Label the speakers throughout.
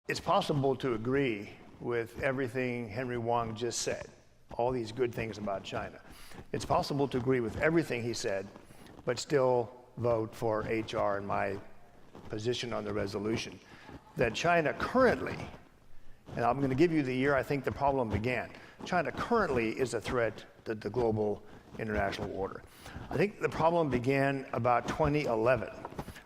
Speaker 1: It's possible to agree with everything Henry Wang just said, all these good things about China. It's possible to agree with everything he said, but still vote for HR and my position on the resolution. That China currently, and I'm going to give you the year I think the problem began, China currently is a threat to the global international order. I think the problem began about 2011.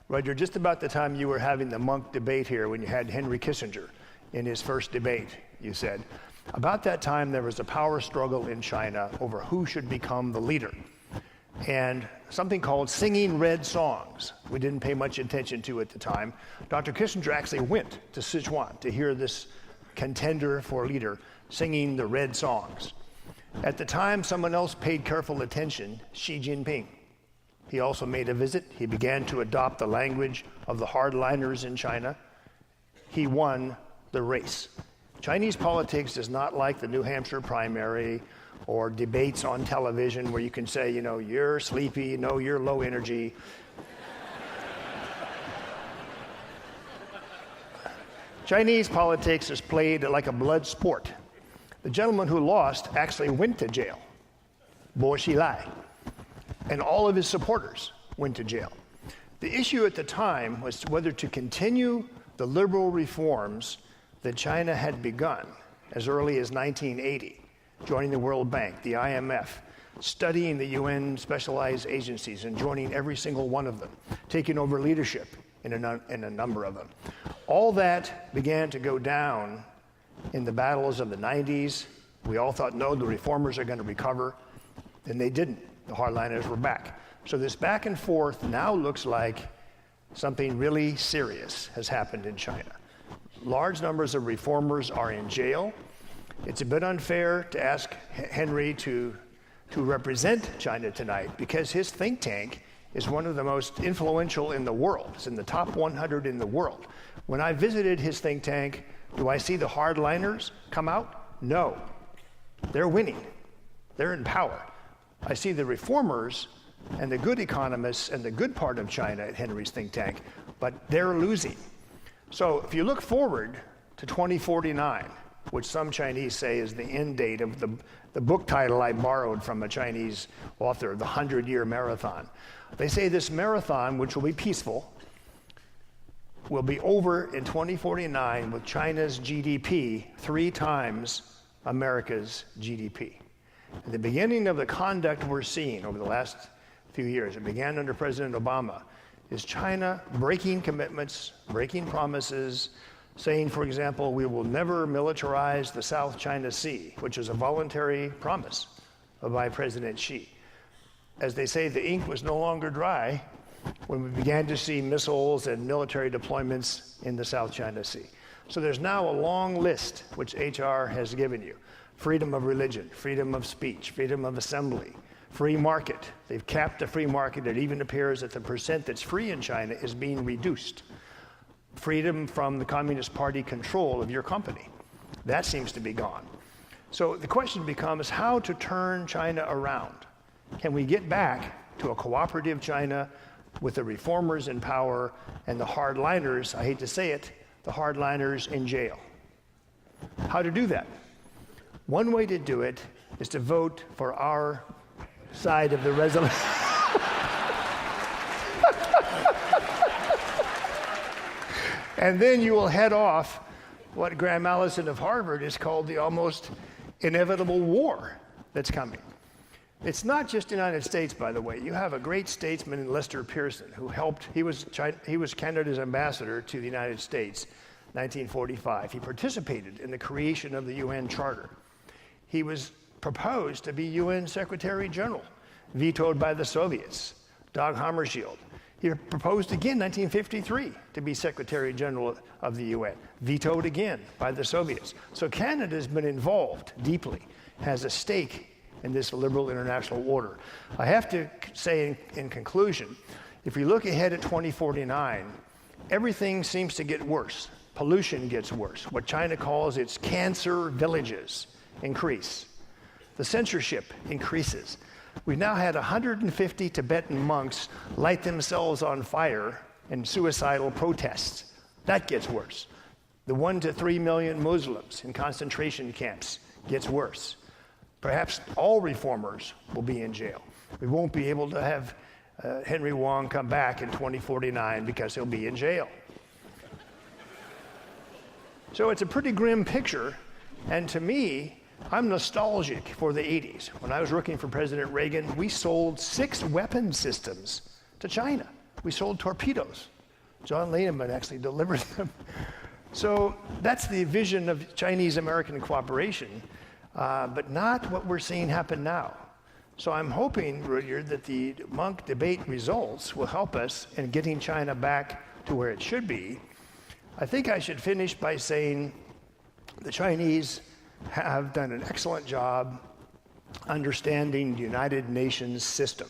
Speaker 1: Roger, just about the time you were having the Munk debate here when you had Henry Kissinger in his first debate, you said. About that time, there was a power struggle in China over who should become the leader. And something called singing red songs, we didn't pay much attention to at the time. Dr. Kissinger actually went to Sichuan to hear this contender for leader singing the red songs. At the time, someone else paid careful attention, Xi Jinping. He also made a visit. He began to adopt the language of the hardliners in China. He won the race. Chinese politics is not like the New Hampshire primary or debates on television where you can say, you know, you're sleepy, no, you're low energy. Chinese politics is played like a blood sport. The gentleman who lost actually went to jail, Bo Xilai, and all of his supporters went to jail. The issue at the time was whether to continue the liberal reforms that China had begun as early as 1980, joining the World Bank, the IMF, studying the UN specialized agencies and joining every single one of them, taking over leadership in a number of them. All that began to go down in the battles of the 90s. We all thought, no, the reformers are going to recover, and they didn't. The hardliners were back. So this back and forth now looks like something really serious has happened in China. Large numbers of reformers are in jail. It's a bit unfair to ask Henry to represent China tonight because his think tank is one of the most influential in the world. It's in the top 100 in the world. When I visited his think tank, do I see the hardliners come out? No. They're winning. They're in power. I see the reformers and the good economists and the good part of China at Henry's think tank, but they're losing. So if you look forward to 2049, which some Chinese say is the end date of the book title I borrowed from a Chinese author, The 100-Year Marathon. They say this marathon, which will be peaceful, will be over in 2049 with China's GDP 3 times America's GDP. At the beginning of the conduct we're seeing over the last few years, it began under President Obama, is China breaking commitments, breaking promises, saying, for example, we will never militarize the South China Sea, which is a voluntary promise by President Xi. As they say, the ink was no longer dry when we began to see missiles and military deployments in the South China Sea. So there's now a long list which HR has given you. Freedom of religion, freedom of speech, freedom of assembly, free market. They've capped the free market. It even appears that the percent that's free in China is being reduced. Freedom from the Communist Party control of your company. That seems to be gone. So the question becomes how to turn China around. Can we get back to a cooperative China with the reformers in power and the hardliners, I hate to say it, the hardliners in jail? How to do that? One way to do it is to vote for our side of the resolution. And then you will head off what Graham Allison of Harvard has called the almost inevitable war that's coming. It's not just the United States, by the way. You have a great statesman in Lester Pearson who helped, he was Canada's ambassador to the United States, 1945. He participated in the creation of the UN Charter. He was proposed to be UN Secretary General, vetoed by the Soviets, Dag Hammarskjöld. He proposed again, 1953, to be Secretary General of the UN, vetoed again by the Soviets. So Canada has been involved deeply, has a stake in this liberal international order. I have to say in conclusion, if we look ahead at 2049, everything seems to get worse. Pollution gets worse. What China calls its cancer villages increase. The censorship increases. We've now had 150 Tibetan monks light themselves on fire in suicidal protests. That gets worse. The 1 to 3 million Muslims in concentration camps gets worse. Perhaps all reformers will be in jail. We won't be able to have Henry Wong come back in 2049 because he'll be in jail. So it's a pretty grim picture, and to me, I'm nostalgic for the 80s. When I was working for President Reagan, we sold 6 weapon systems to China. We sold torpedoes. John Lehman actually delivered them. So that's the vision of Chinese-American cooperation, but not what we're seeing happen now. So I'm hoping, Rudyard, that the Munk debate results will help us in getting China back to where it should be. I think I should finish by saying the Chinese have done an excellent job understanding the United Nations system.